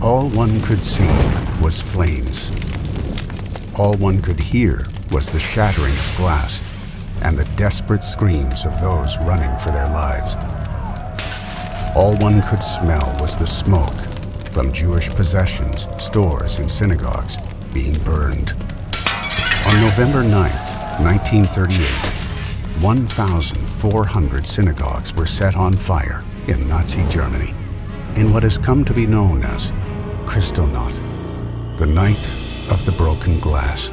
All one could see was flames. All one could hear was the shattering of glass and the desperate screams of those running for their lives. All one could smell was the smoke from Jewish possessions, stores, and synagogues being burned. On November 9th, 1938, 1,400 synagogues were set on fire in Nazi Germany in what has come to be known as Kristallnacht, the night of the broken glass.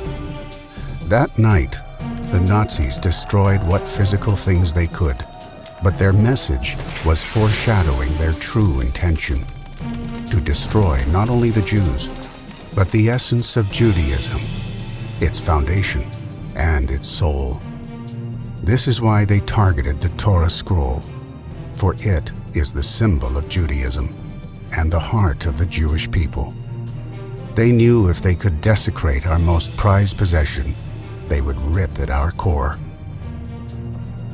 That night, the Nazis destroyed what physical things they could, but their message was foreshadowing their true intention: to destroy not only the Jews, but the essence of Judaism, its foundation, and its soul. This is why they targeted the Torah scroll, for it is the symbol of Judaism and the heart of the Jewish people. They knew if they could desecrate our most prized possession, they would rip at our core.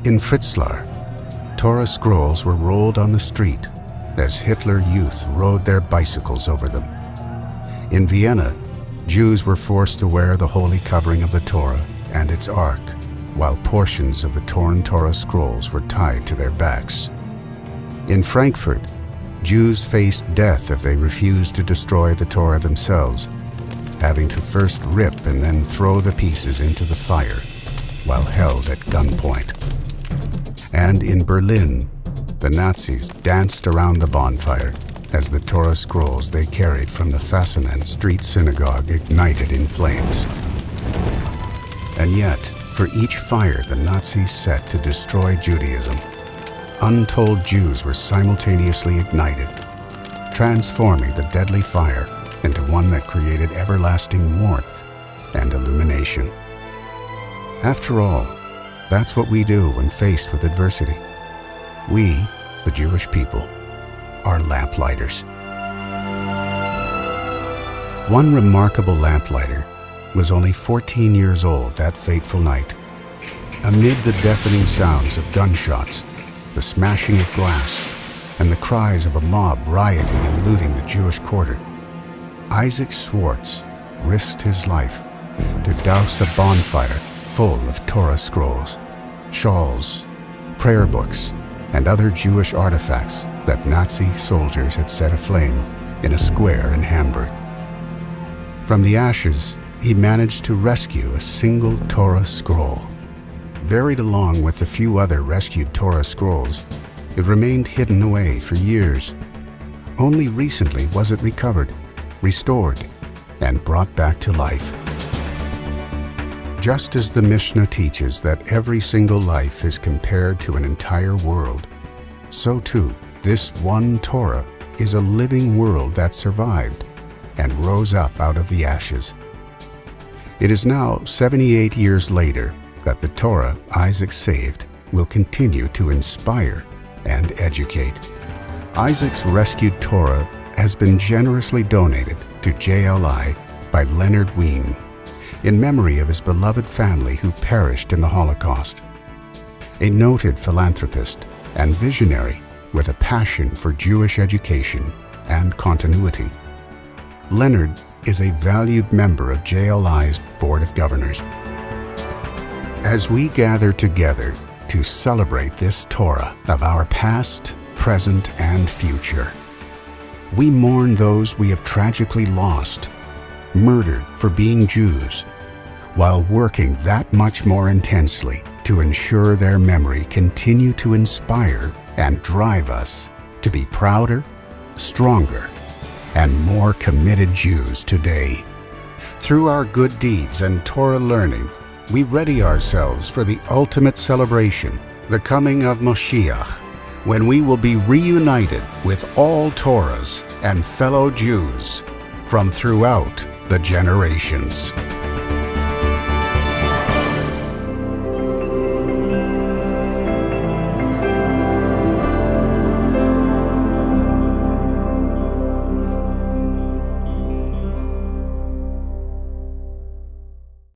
In Fritzlar, Torah scrolls were rolled on the street as Hitler Youth rode their bicycles over them. In Vienna, Jews were forced to wear the holy covering of the Torah and its ark, while portions of the torn Torah scrolls were tied to their backs. In Frankfurt, Jews faced death if they refused to destroy the Torah themselves, having to first rip and then throw the pieces into the fire while held at gunpoint. And in Berlin, the Nazis danced around the bonfire as the Torah scrolls they carried from the Fassanen Street Synagogue ignited in flames. And yet, for each fire the Nazis set to destroy Judaism, untold Jews were simultaneously ignited, transforming the deadly fire into one that created everlasting warmth and illumination. After all, that's what we do when faced with adversity. We, the Jewish people, are lamplighters. One remarkable lamplighter was only 14 years old that fateful night. Amid the deafening sounds of gunshots, the smashing of glass, and the cries of a mob rioting and looting the Jewish quarter, Isaac Schwartz risked his life to douse a bonfire full of Torah scrolls, shawls, prayer books, and other Jewish artifacts that Nazi soldiers had set aflame in a square in Hamburg. From the ashes, he managed to rescue a single Torah scroll. Buried along with a few other rescued Torah scrolls, it remained hidden away for years. Only recently was it recovered, restored, and brought back to life. Just as the Mishnah teaches that every single life is compared to an entire world, so too, this one Torah is a living world that survived and rose up out of the ashes. It is now 78 years later that the Torah Isaac saved will continue to inspire and educate. Isaac's rescued Torah has been generously donated to JLI by Leonard Wien in memory of his beloved family who perished in the Holocaust. A noted philanthropist and visionary with a passion for Jewish education and continuity, Leonard is a valued member of JLI's Board of Governors. As we gather together to celebrate this Torah of our past, present, and future, we mourn those we have tragically lost, murdered for being Jews, while working that much more intensely to ensure their memory continue to inspire and drive us to be prouder, stronger, and more committed Jews today. Through our good deeds and Torah learning, we ready ourselves for the ultimate celebration, the coming of Moshiach, when we will be reunited with all Torahs and fellow Jews from throughout the generations.